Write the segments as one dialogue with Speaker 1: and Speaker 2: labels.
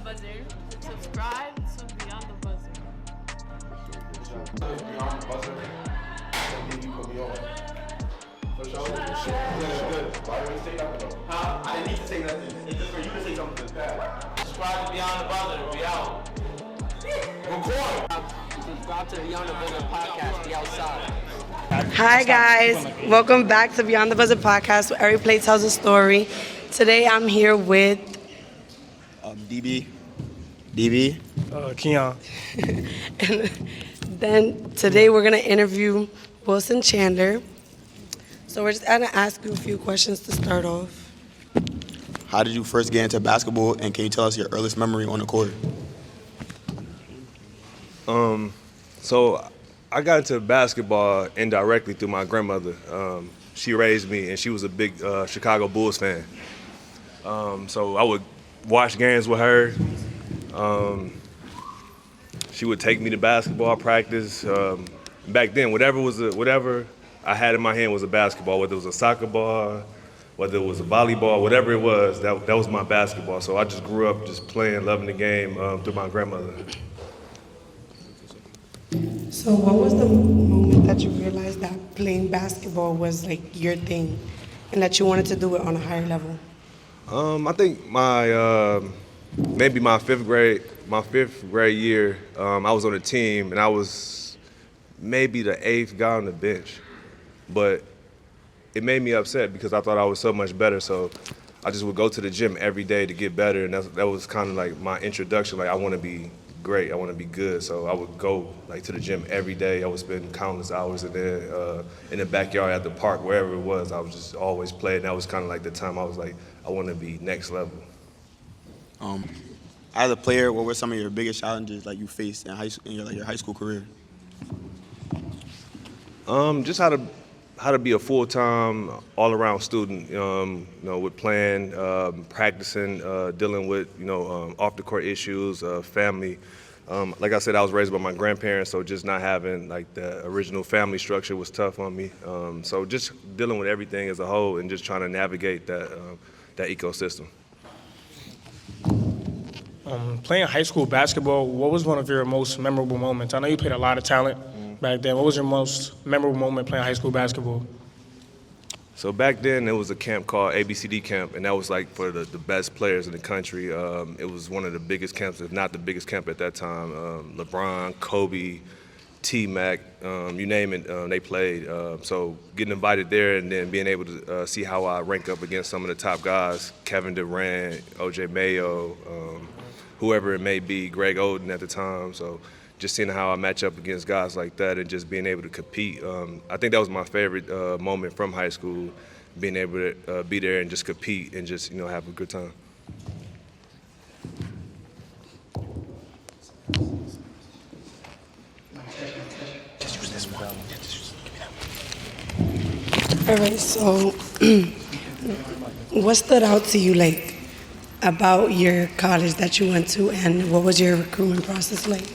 Speaker 1: buzzer. Subscribe to Beyond the Buzzer.
Speaker 2: Beyond the buzzer. You put me on. For sure. Good. Why didn't you say nothing though? Huh? I didn't need to say nothing. It's just for you to say something to the pad.
Speaker 3: Subscribe to Beyond the Buzzer. We out.
Speaker 2: Record.
Speaker 3: Subscribe to Beyond the Buzzer podcast. We outside.
Speaker 4: Hi guys, welcome back to Beyond the Buzzer podcast where every play tells a story. Today I'm here with
Speaker 5: DB.
Speaker 6: Keon.
Speaker 4: and then today we're gonna interview Wilson Chandler. So we're just gonna ask you a few questions to start off.
Speaker 5: How did you first get into basketball, and can you tell us your earliest memory on the court?
Speaker 6: So I got into basketball indirectly through my grandmother. She raised me, and she was a big Chicago Bulls fan. So I would watch games with her. She would take me to basketball practice. Back then, whatever I had in my hand was a basketball, whether it was a soccer ball, whether it was a volleyball, whatever it was, that was my basketball. So I just grew up just playing, loving the game through my grandmother.
Speaker 4: So what was the moment that you realized that playing basketball was like your thing and that you wanted to do it on a higher level?
Speaker 6: I think maybe my fifth grade year, I was on a team and I was maybe the 8th guy on the bench, but it made me upset because I thought I was so much better. So I just would go to the gym every day to get better, and that was kind of like my introduction. Like, I want to be great, I want to be good. So I would go like to the gym every day. I would spend countless hours in there, in the backyard, at the park, wherever it was. I was just always playing. That was kind of like the time I was like, I want to be next level.
Speaker 5: As a player, what were some of your biggest challenges like you faced in your high school career?
Speaker 6: Just how to be a full-time, all-around student. With playing, practicing, dealing with off-the-court issues, family. Like I said, I was raised by my grandparents, so just not having like the original family structure was tough on me. So just dealing with everything as a whole and just trying to navigate that ecosystem.
Speaker 7: Playing high school basketball, what was one of your most memorable moments? I know you played a lot of talent back then. What was your most memorable moment playing high school basketball?
Speaker 6: So back then, there was a camp called ABCD camp, and that was like for the best players in the country. It was one of the biggest camps, if not the biggest camp at that time. LeBron, Kobe, T-Mac, you name it, they played. So getting invited there and then being able to see how I rank up against some of the top guys, Kevin Durant, O.J. Mayo, whoever it may be, Greg Oden at the time. So just seeing how I match up against guys like that and just being able to compete. I think that was my favorite moment from high school, being able to be there and just compete and just have a good time.
Speaker 4: All right, so what stood out to you like about your college that you went to, and what was your recruitment process like?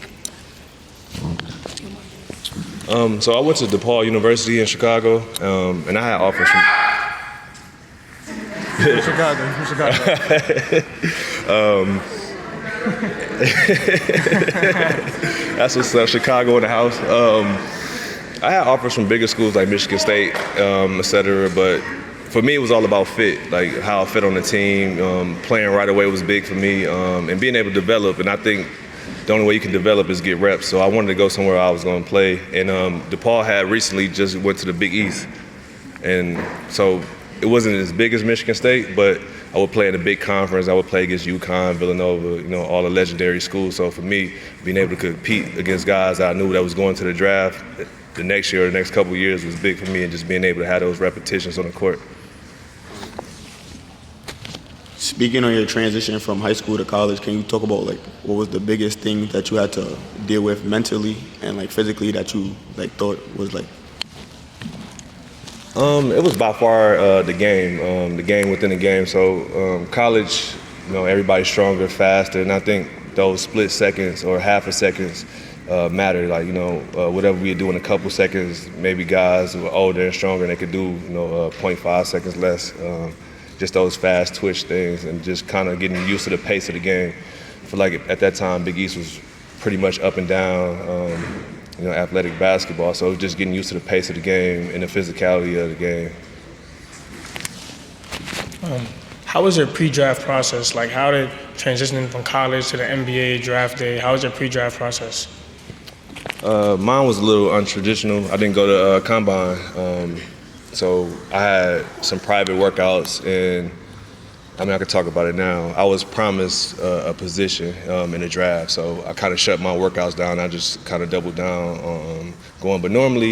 Speaker 6: So I went to DePaul University in Chicago, and I had offers from
Speaker 7: Chicago.
Speaker 6: That's what's up, Chicago in the house. I had offers from bigger schools like Michigan State, et cetera, but for me it was all about fit, like how I fit on the team. Playing right away was big for me, and being able to develop, and I think the only way you can develop is get reps. So I wanted to go somewhere I was going to play. And DePaul had recently just went to the Big East. And so it wasn't as big as Michigan State, but I would play in a big conference. I would play against UConn, Villanova, all the legendary schools. So for me, being able to compete against guys I knew that was going to the draft the next year or the next couple of years was big for me, and just being able to have those repetitions on the court.
Speaker 5: Speaking on your transition from high school to college, can you talk about like what was the biggest thing that you had to deal with mentally and like physically that you like thought was like?
Speaker 6: It was by far the game within the game. So college, everybody's stronger, faster, and I think those split seconds or half a seconds matter. Like whatever we do in a couple seconds, maybe guys who are older and stronger, they could do 0.5 seconds less. Just those fast twitch things and just kind of getting used to the pace of the game. feel like at that time Big East was pretty much up and down, athletic basketball. So it was just getting used to the pace of the game and the physicality of the game.
Speaker 7: How was your pre-draft process? Like, how did transitioning from college to the NBA draft day, how was your pre-draft process?
Speaker 6: Mine was a little untraditional. I didn't go to combine, so I had some private workouts, and I could talk about it now. I was promised a position in the draft, so I kind of shut my workouts down. I just kind of doubled down on going. But normally,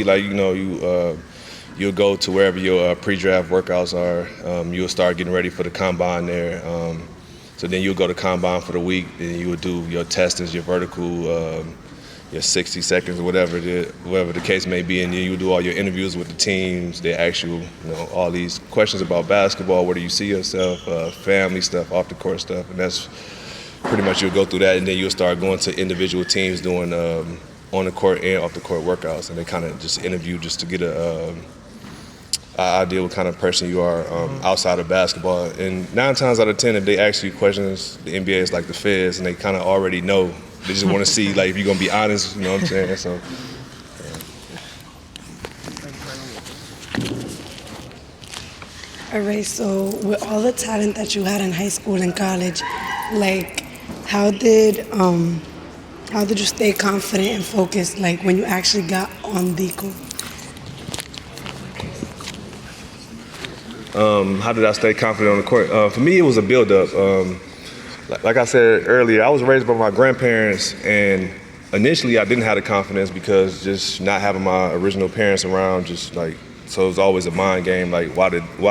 Speaker 6: you'll go to wherever your pre-draft workouts are. You'll start getting ready for the combine there. So then you'll go to combine for the week, and you would do your testings, your vertical, your 60 seconds or whatever the case may be, and then you do all your interviews with the teams. They ask you, all these questions about basketball. Where do you see yourself? Family stuff, off the court stuff, and that's pretty much you'll go through that, and then you'll start going to individual teams doing on the court and off the court workouts, and they kind of just interview just to get an idea what kind of person you are outside of basketball. And 9 times out of 10, if they ask you questions, the NBA is like the feds, and they kind of already know. They just want to see, if you're going to be honest, you know what I'm saying? So,
Speaker 4: All right, so with all the talent that you had in high school and college, how did you stay confident and focused, when you actually got on the court?
Speaker 6: how did I stay confident on the court? For me, it was a build-up. Like I said earlier, I was raised by my grandparents, and initially I didn't have the confidence because just not having my original parents around, so it was always a mind game, why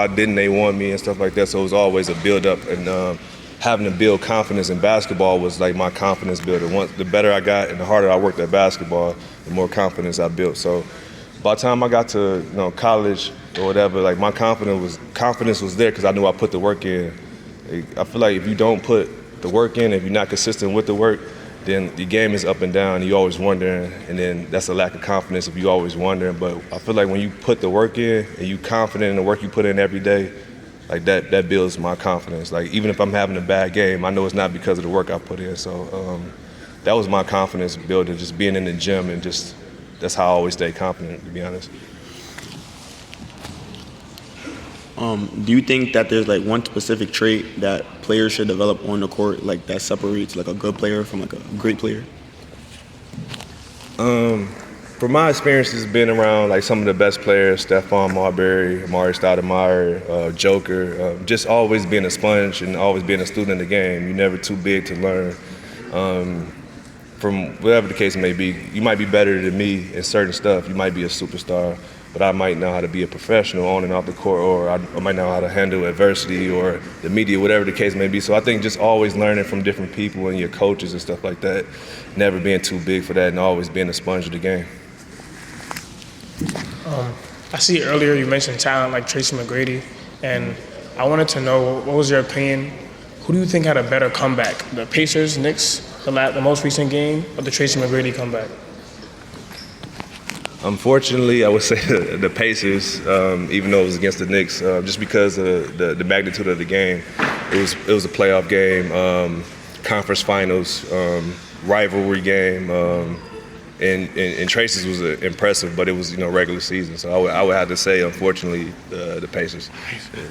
Speaker 6: didn't they want me and stuff like that. So it was always a build-up, and having to build confidence in basketball was my confidence builder. The better I got and the harder I worked at basketball, the more confidence I built. So by the time I got to college or whatever, my confidence was there because I knew I put the work in. I feel like if you don't put the work in, if you're not consistent with the work, then the game is up and down. You're always wondering, and then that's a lack of confidence if you're always wondering. But I feel like when you put the work in and you're confident in the work you put in every day, that builds my confidence. Even if I'm having a bad game, I know it's not because of the work I put in. So that was my confidence builder, just being in the gym, and that's how I always stay confident, to be honest.
Speaker 5: Do you think that there's one specific trait that players should develop on the court, that separates a good player from a great player?
Speaker 6: From my experiences being around some of the best players, Stephon Marbury, Amari Stoudemire, Joker, just always being a sponge and always being a student of the game. You're never too big to learn. From whatever the case may be, you might be better than me in certain stuff. You might be a superstar, but I might know how to be a professional on and off the court, or I might know how to handle adversity or the media, whatever the case may be. So I think just always learning from different people and your coaches and stuff like that, never being too big for that, and always being a sponge of the game.
Speaker 7: I see earlier you mentioned talent like Tracy McGrady, and I wanted to know, what was your opinion? Who do you think had a better comeback? The Pacers, Knicks, the most recent game, or the Tracy McGrady comeback?
Speaker 6: Unfortunately, I would say the Pacers, even though it was against the Knicks, just because of the magnitude of the game. It was a playoff game, conference finals, rivalry game, and Tracy's was impressive, but it was regular season. So I would have to say, unfortunately, the Pacers. Yeah.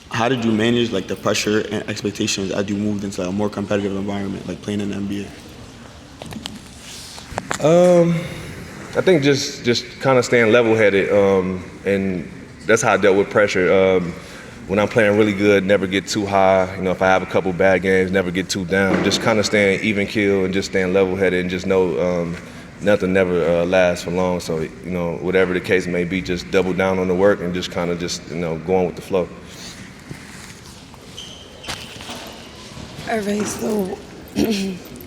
Speaker 5: How did you manage the pressure and expectations as you moved into a more competitive environment, playing in the NBA?
Speaker 6: I think just kind of staying level-headed, and that's how I dealt with pressure. When I'm playing really good, never get too high. If I have a couple bad games, never get too down. Just kind of staying even keel and just staying level-headed, and just know nothing never lasts for long. So whatever the case may be, just double down on the work and just kind of going with the flow.
Speaker 4: All right, so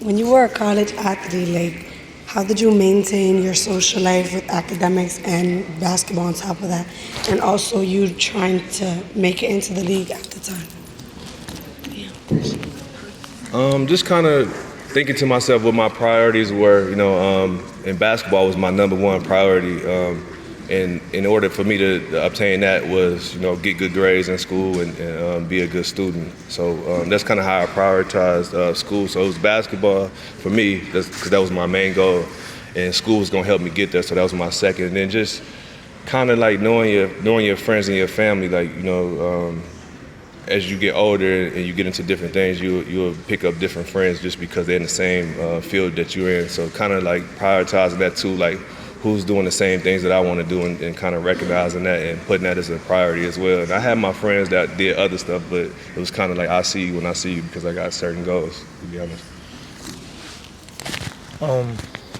Speaker 4: when you were a college athlete, how did you maintain your social life with academics and basketball on top of that? And also you trying to make it into the league at the time? Yeah.
Speaker 6: Just kind of thinking to myself what my priorities were. And basketball was my number one priority. And in order for me to obtain that was, get good grades in school and be a good student. So that's kind of how I prioritized school. So it was basketball for me, because that was my main goal. And school was going to help me get there, so that was my second. And then just kind of like knowing your friends and your family, like, as you get older and you get into different things, you'll pick up different friends just because they're in the same field that you're in. So kind of like prioritizing that too, like who's doing the same things that I want to do and kind of recognizing that and putting that as a priority as well. And I had my friends that did other stuff, but it was kind of like I see you when I see you because I got certain goals, to be honest.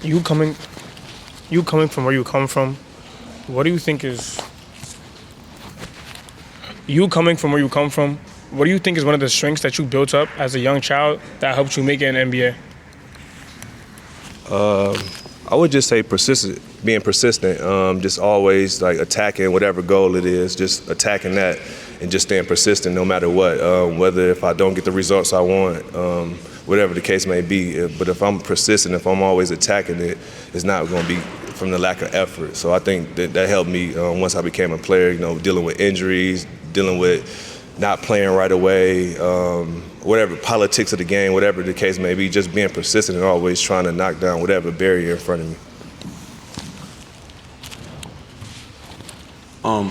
Speaker 7: You coming from where you come from, what do you think is one of the strengths that you built up as a young child that helped you make it in the NBA?
Speaker 6: I would just say being persistent, just always like attacking whatever goal it is, just attacking that and just staying persistent no matter what, whether if I don't get the results I want, whatever the case may be. But if I'm persistent, if I'm always attacking it, it's not going to be from the lack of effort. So I think that helped me once I became a player, dealing with injuries, dealing with not playing right away, whatever politics of the game, whatever the case may be, just being persistent and always trying to knock down whatever barrier in front of me.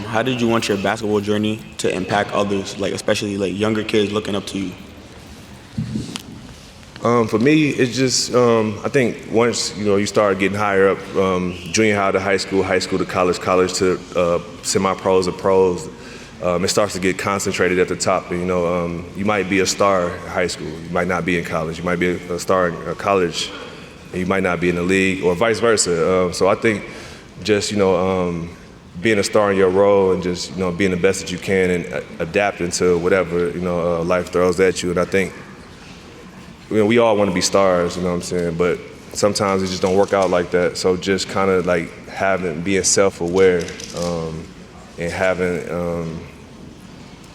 Speaker 5: How did you want your basketball journey to impact others, like especially like younger kids looking up to you?
Speaker 6: For me, it's just I think once you start getting higher up, junior high to high school to college to semi-pros or pros. It starts to get concentrated at the top. You might be a star in high school. You might not be in college. You might be a star in college, and you might not be in the league, or vice versa. So I think just being a star in your role and just being the best that you can and adapting to whatever life throws at you. And I think we all want to be stars. What I'm saying, but sometimes it just don't work out like that. So just kind of like being self-aware and having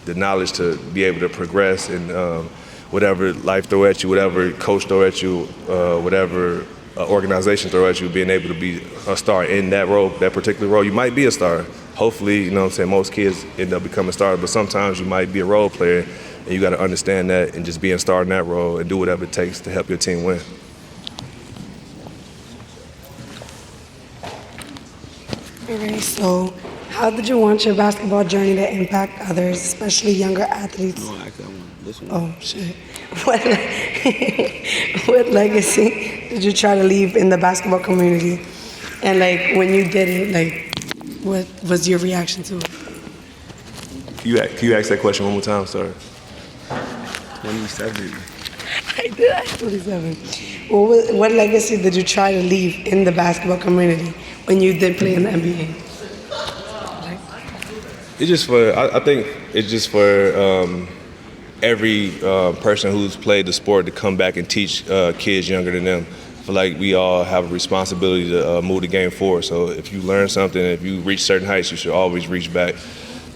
Speaker 6: the knowledge to be able to progress and whatever life throw at you, whatever coach throw at you, whatever organization throw at you, being able to be a star in that role, that particular role. You might be a star. Hopefully, most kids end up becoming stars, but sometimes you might be a role player, and you got to understand that and just be a star in that role and do whatever it takes to help your team win.
Speaker 4: Okay, so how did you want your basketball journey to impact others, especially younger athletes?
Speaker 5: No, I that one. This one.
Speaker 4: Oh, shit. What legacy did you try to leave in the basketball community? And, when you did it, what was your reaction to it?
Speaker 6: Can you ask that question one more time? Sorry.
Speaker 5: 27.
Speaker 4: I did ask 27. What legacy did you try to leave in the basketball community when you did play in the NBA?
Speaker 6: I think it's just for every person who's played the sport to come back and teach kids younger than them. I feel like we all have a responsibility to move the game forward. So if you learn something, if you reach certain heights, you should always reach back,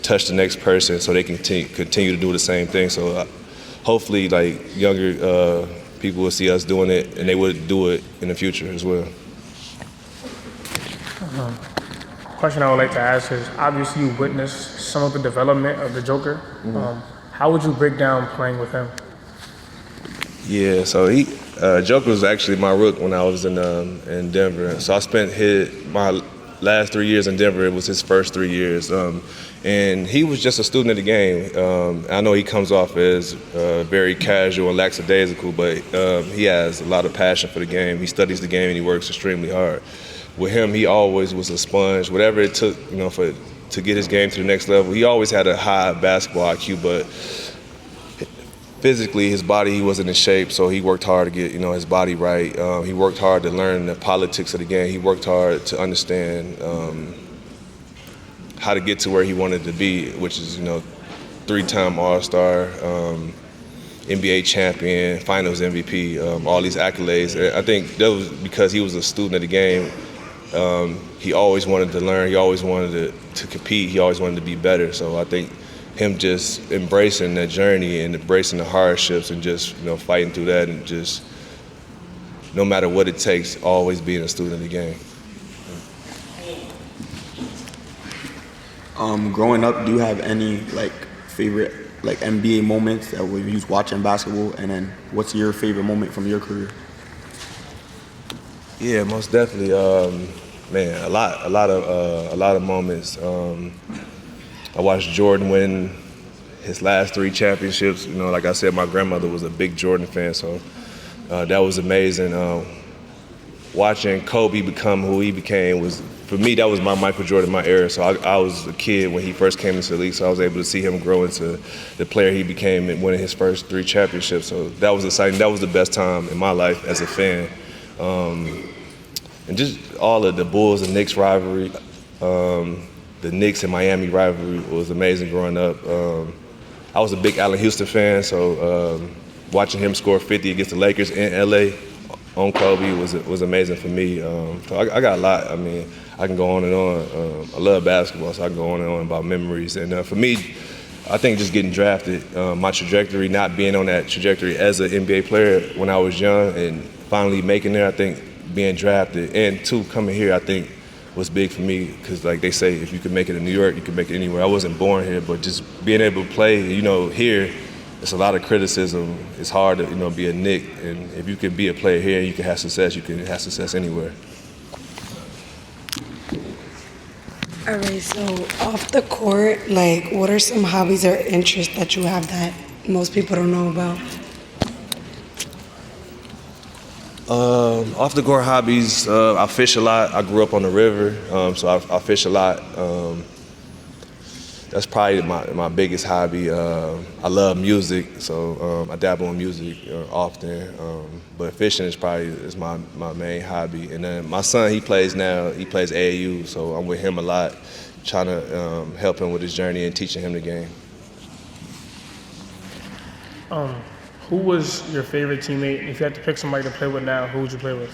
Speaker 6: touch the next person so they can continue to do the same thing. So hopefully, younger people will see us doing it and they would do it in the future as well.
Speaker 7: Question I would like to ask is, obviously you witnessed some of the development of the Joker.
Speaker 6: Mm-hmm.
Speaker 7: How would you break down playing with him?
Speaker 6: Yeah, so Joker was actually my rook when I was in Denver. So I spent my last 3 years in Denver. It was his first 3 years. And he was just a student of the game. I know he comes off as very casual and lackadaisical, but he has a lot of passion for the game. He studies the game and he works extremely hard. With him, he always was a sponge. Whatever it took, to get his game to the next level. He always had a high basketball IQ, but physically, his body, he wasn't in shape, so he worked hard to get, his body right. He worked hard to learn the politics of the game. He worked hard to understand how to get to where he wanted to be, which is, 3-time All-Star, NBA champion, Finals MVP, all these accolades. And I think that was because he was a student of the game. He always wanted to learn. He always wanted to compete. He always wanted to be better. So I think him just embracing that journey and embracing the hardships and just fighting through that and just no matter what it takes, always being a student of the game.
Speaker 5: Growing up, do you have any like favorite like NBA moments that when you was watching basketball, and then what's your favorite moment from your career?
Speaker 6: Yeah, most definitely. Man, a lot of moments. I watched Jordan win his last 3 championships. You know, like I said, my grandmother was a big Jordan fan, so that was amazing. Watching Kobe become who he became was, for me, that was my Michael Jordan, my era. So I was a kid when he first came into the league, so I was able to see him grow into the player he became and winning his first 3 championships. So that was exciting. That was the best time in my life as a fan. And just all of the Bulls and Knicks rivalry, the Knicks and Miami rivalry was amazing growing up. I was a big Allen Houston fan, so watching him score 50 against the Lakers in LA on Kobe was amazing for me. So I got a lot. I mean, I can go on and on. I love basketball, so I can go on and on about memories. And for me, I think just getting drafted, my trajectory, not being on that trajectory as an NBA player when I was young and finally making it, I think being drafted and 2, coming here, I think was big for me because like they say, if you can make it in New York, you can make it anywhere. I wasn't born here, but just being able to play, you know, here, it's a lot of criticism. It's hard to, you know, be a Knick, and if you can be a player here and you can have success, you can have success anywhere.
Speaker 4: All right, so off the court, like, what are some hobbies or interests that you have that most people don't know about?
Speaker 6: Off the court hobbies, I fish a lot. I grew up on the river, so I fish a lot. That's probably my biggest hobby. I love music, so I dabble in music often. But fishing is probably my main hobby. And then my son, he plays AAU, so I'm with him a lot, trying to help him with his journey and teaching him the game.
Speaker 7: Who was your favorite teammate? If you had to pick somebody to play with now, who would you play with?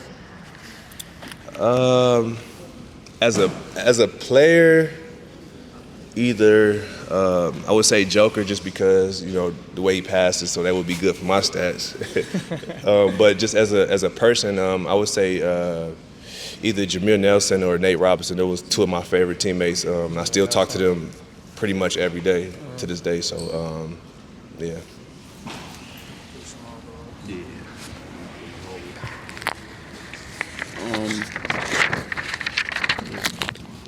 Speaker 6: As a player, either I would say Joker, just because, you know, the way he passes, so that would be good for my stats. But just as a person, I would say either Jameer Nelson or Nate Robinson. Those was 2 of my favorite teammates. I still talk to them pretty much every day to this day. So yeah.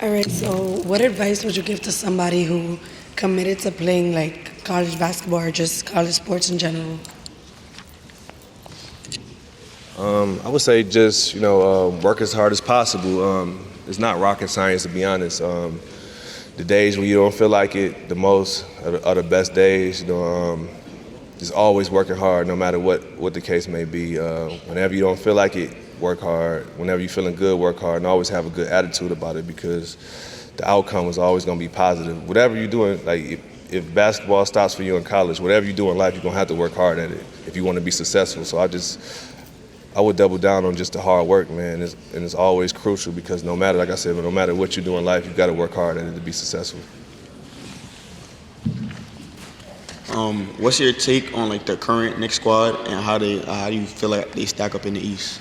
Speaker 4: All right, so what advice would you give to somebody who committed to playing like college basketball or just college sports in general?
Speaker 6: I would say just, you know, work as hard as possible. It's not rocket science, to be honest. The days when you don't feel like it the most are the best days. You know, just always working hard, no matter what the case may be. Whenever you don't feel like it, work hard. Whenever you're feeling good, work hard, and always have a good attitude about it, because the outcome is always going to be positive. Whatever you're doing, like if basketball stops for you in college, whatever you do in life, you're going to have to work hard at it if you want to be successful. So I would double down on just the hard work, man, and it's always crucial, because no matter, like I said, no matter what you do in life, you've got to work hard at it to be successful.
Speaker 5: What's your take on like the current Knicks squad and how do you feel like they stack up in the East?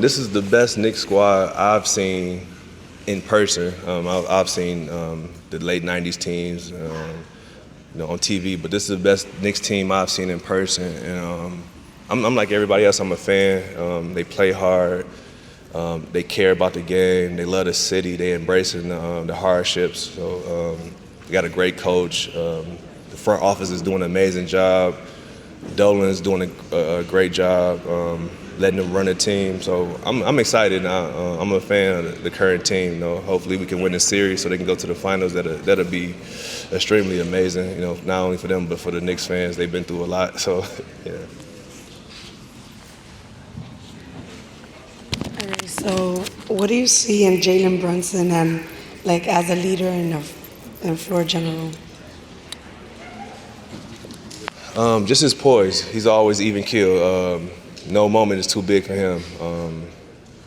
Speaker 6: This is the best Knicks squad I've seen in person. I've seen the late '90s teams, you know, on TV, but this is the best Knicks team I've seen in person. And I'm like everybody else. I'm a fan. They play hard. They care about the game. They love the city. They embracing the hardships. So we got a great coach. The front office is doing an amazing job. Dolan's doing a great job letting them run the team. So I'm excited. I'm a fan of the current team. You know, hopefully we can win the series so they can go to the finals. That'll be extremely amazing. You know, not only for them but for the Knicks fans. They've been through a lot. So yeah.
Speaker 4: All right, so what do you see in Jalen Brunson and like as a leader in floor general?
Speaker 6: Just his poise. He's always even keel. No moment is too big for him.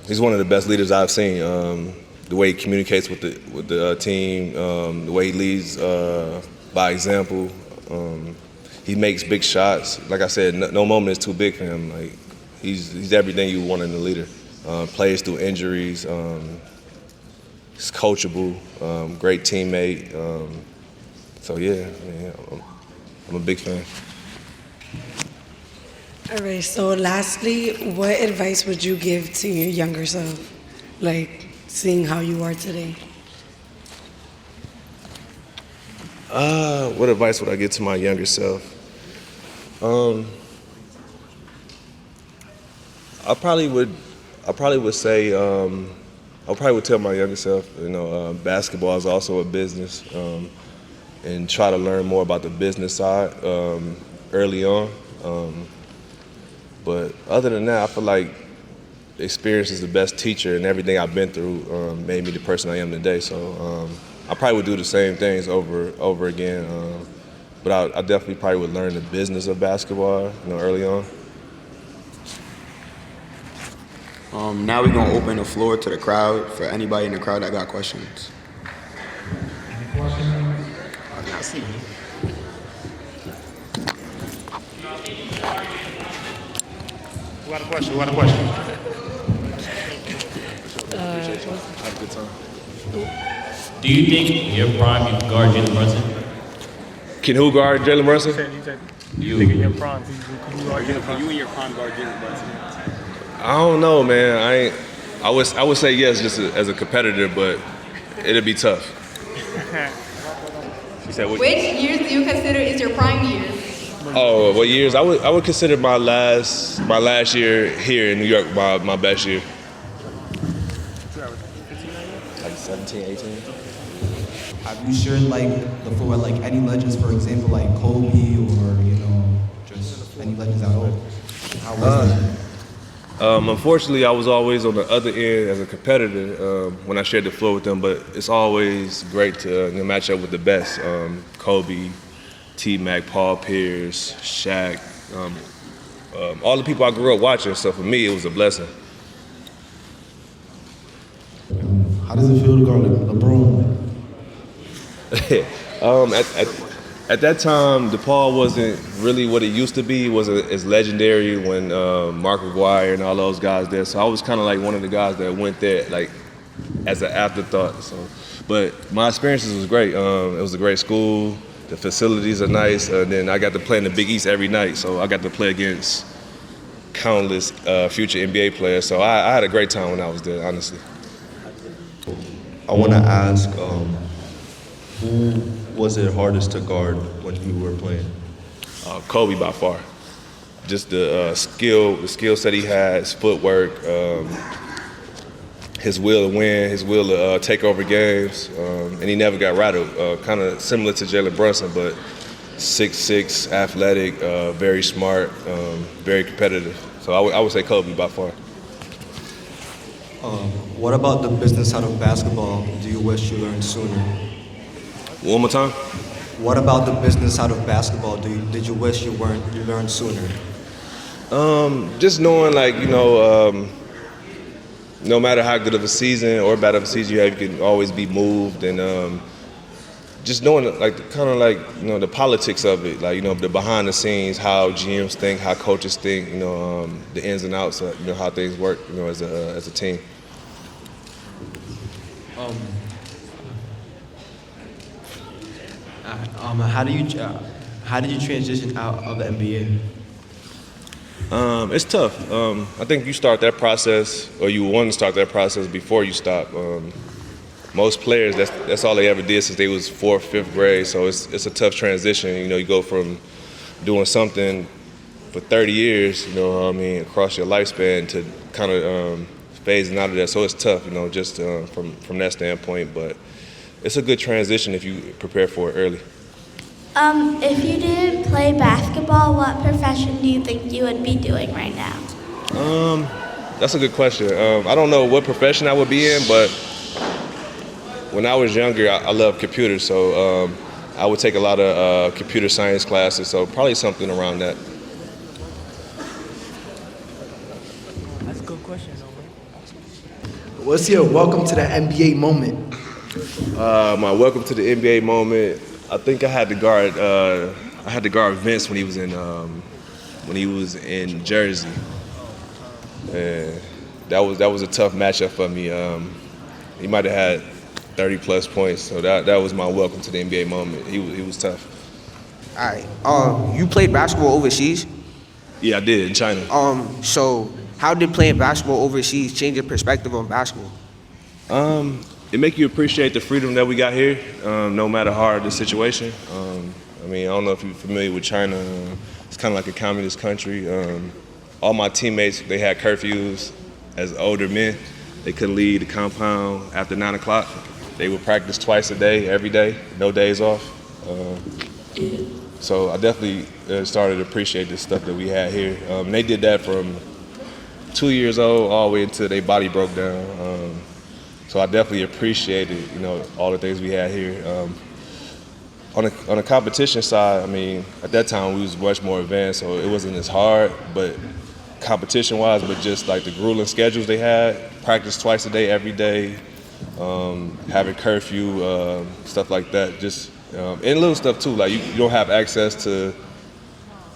Speaker 6: He's one of the best leaders I've seen. The way he communicates with the team, the way he leads by example. He makes big shots. Like I said, no moment is too big for him. Like he's everything you want in a leader. Plays through injuries. He's coachable, great teammate. So yeah, I'm a big fan.
Speaker 4: All right, so lastly, what advice would you give to your younger self? Like, seeing how you are today?
Speaker 6: What advice would I give to my younger self? I probably would say, I probably would tell my younger self, basketball is also a business, and try to learn more about the business side early on. But other than that, I feel like experience is the best teacher, and everything I've been through made me the person I am today. So I probably would do the same things over again. But I definitely probably would learn the business of basketball, early on.
Speaker 5: Now we're gonna open the floor to the crowd for anybody in the crowd that got questions.
Speaker 7: Who had a question? Who had a question?
Speaker 6: Have a good time.
Speaker 8: Do you think in your prime you can guard Jalen Brunson?
Speaker 6: Can who guard Jalen Brunson?
Speaker 7: You said, do you think in your prime, could you guard Jalen Brunson?
Speaker 5: You and your prime guard Jalen Brunson.
Speaker 6: I don't know, man. I would say yes, just as a competitor, but it'll be tough. She said,
Speaker 9: Which years do you consider is your prime years?
Speaker 6: Oh, what years? I would consider my last year here in New York my best year.
Speaker 10: Like 17, 18. Have you shared like the floor with like any legends, for example, like Kobe or just any legends at all? How was that?
Speaker 6: Unfortunately, I was always on the other end as a competitor when I shared the floor with them, but it's always great to match up with the best. Kobe, T-Mac, Paul Pierce, Shaq, all the people I grew up watching, so for me, it was a blessing.
Speaker 10: How does it feel to guard LeBron?
Speaker 6: At that time, DePaul wasn't really what it used to be. It wasn't as legendary when Mark McGuire and all those guys there. So I was kind of like one of the guys that went there like as an afterthought. So, but my experiences was great. It was a great school. The facilities are nice. Then I got to play in the Big East every night. So I got to play against countless future NBA players. So I had a great time when I was there, honestly.
Speaker 11: I want to ask, who was it hardest to guard when you were playing?
Speaker 6: Kobe by far. Just the skill set he had, his footwork, his will to win, his will to take over games, and he never got rattled. Kind of similar to Jalen Brunson, but 6'6", athletic, very smart, very competitive. So I would say Kobe by far.
Speaker 10: What about the business side of basketball do you wish you learned sooner?
Speaker 6: One more time?
Speaker 10: What about the business side of basketball did you wish you learned sooner?
Speaker 6: Just knowing, no matter how good of a season or bad of a season you have, you can always be moved, and just knowing, the politics of it, the behind the scenes, how GMs think, how coaches think, the ins and outs, how things work, as a team.
Speaker 10: How did you transition out of the NBA?
Speaker 6: It's tough. I think you start that process, or you want to start that process before you stop. Most players, that's all they ever did since they was 4th, 5th grade. So it's a tough transition. You go from doing something for 30 years, across your lifespan to kind of phasing out of that. So it's tough, just from that standpoint. But it's a good transition if you prepare for it early.
Speaker 12: If you didn't play basketball, what profession do you think you would be doing right now?
Speaker 6: That's a good question. I don't know what profession I would be in, but when I was younger, I loved computers, so I would take a lot of computer science classes, so probably something around that.
Speaker 3: That's a good question,
Speaker 13: What's your welcome to the NBA moment?
Speaker 6: My welcome to the NBA moment. I think I had to guard Vince when he was in Jersey, and that was a tough matchup for me. He might have had 30-plus points. So that was my welcome to the NBA moment. He was tough.
Speaker 14: All right. You played basketball overseas?
Speaker 6: Yeah, I did, in China.
Speaker 14: So how did playing basketball overseas change your perspective on basketball?
Speaker 6: It make you appreciate the freedom that we got here, no matter how hard the situation. I don't know if you're familiar with China. It's kind of like a communist country. All my teammates, they had curfews. As older men, they couldn't leave the compound after 9 o'clock. They would practice twice a day, every day, no days off. So I definitely started to appreciate the stuff that we had here. And they did that from 2 years old all the way until their body broke down. So I definitely appreciated, all the things we had here. On the competition side, at that time we was much more advanced, so it wasn't as hard, but competition-wise, but just like the grueling schedules they had, practice twice a day, every day, having curfew, stuff like that, just, and little stuff too, like you don't have access to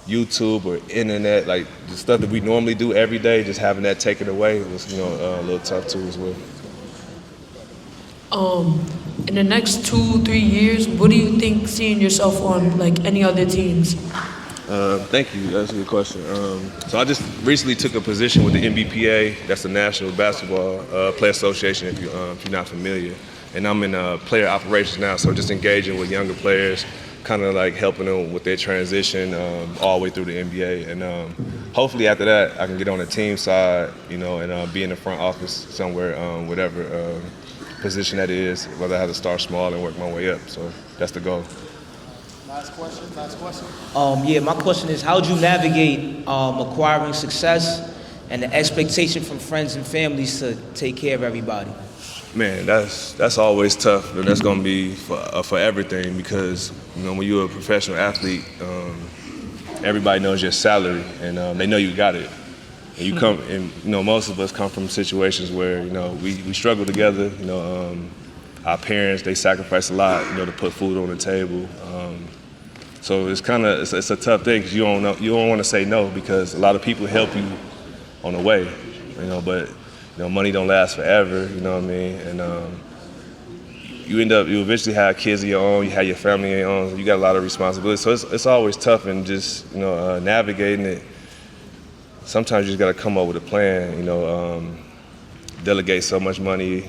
Speaker 6: YouTube or internet, like the stuff that we normally do every day, just having that taken away was, a little tough too as well.
Speaker 15: In the next 2-3 years, what do you think seeing yourself on like any other teams?
Speaker 6: Thank you. That's a good question. So I just recently took a position with the NBPA. That's the National Basketball Player Association, if you're not familiar. And I'm in player operations now, so just engaging with younger players, kind of like helping them with their transition all the way through the NBA. And hopefully after that, I can get on the team side, and be in the front office somewhere, whatever position that is, whether I have to start small and work my way up. So that's the goal.
Speaker 13: Last question.
Speaker 3: My question is, how'd you navigate acquiring success and the expectation from friends and families to take care of everybody?
Speaker 6: Man, that's always tough, and that's gonna be for everything, because when you're a professional athlete, everybody knows your salary, and they know you got it. And you come, and most of us come from situations where we struggle together. Our parents, they sacrifice a lot, to put food on the table. So it's a tough thing, because you don't want to say no, because a lot of people help you on the way, but money don't last forever, and you eventually have kids of your own, you have your family of your own, you got a lot of responsibility. So it's always tough, and just navigating it. Sometimes you just got to come up with a plan, delegate so much money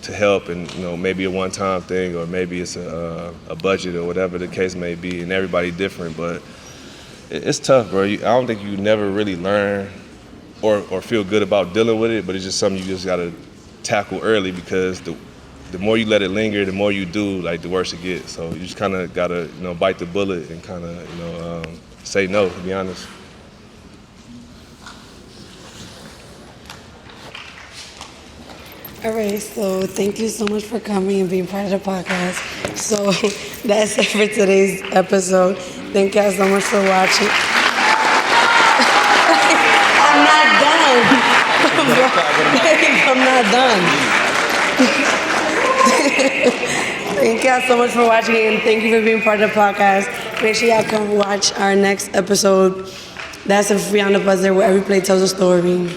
Speaker 6: to help, and maybe a one-time thing, or maybe it's a budget, or whatever the case may be, and everybody different, but it's tough, bro. I don't think you never really learn or feel good about dealing with it, but it's just something you just got to tackle early, because the more you let it linger, the more you do, like the worse it gets. So you just kind of got to bite the bullet and kind of say no, to be honest.
Speaker 4: All right, so thank you so much for coming and being part of the podcast. So that's it for today's episode. Thank y'all so much for watching. I'm not done. I'm not done. Thank y'all so much for watching, and thank you for being part of the podcast. Make sure y'all come watch our next episode. That's a Free on the Buzzer, where every play tells a story.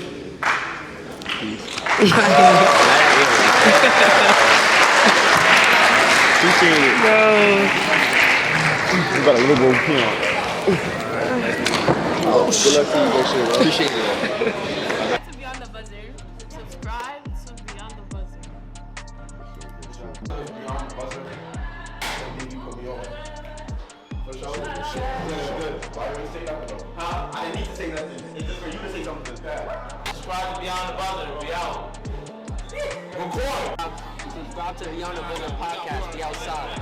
Speaker 5: Appreciate it.
Speaker 4: Bro.
Speaker 5: You got a little bit of peanut.
Speaker 2: Oh, good luck to you, bro. Shit, bro. Appreciate it.
Speaker 1: To Beyond the Buzzer, subscribe to Beyond the Buzzer.
Speaker 2: Beyond the Buzzer. Maybe you put me on. For sure. Good. Why didn't you say nothing though? Huh? I didn't need to say nothing. It's just for you to say something to the past.
Speaker 8: Subscribe to Beyond the Buzzer. We out.
Speaker 2: Record.
Speaker 16: Subscribe to the Beyond the Buzzer podcast. Be outside.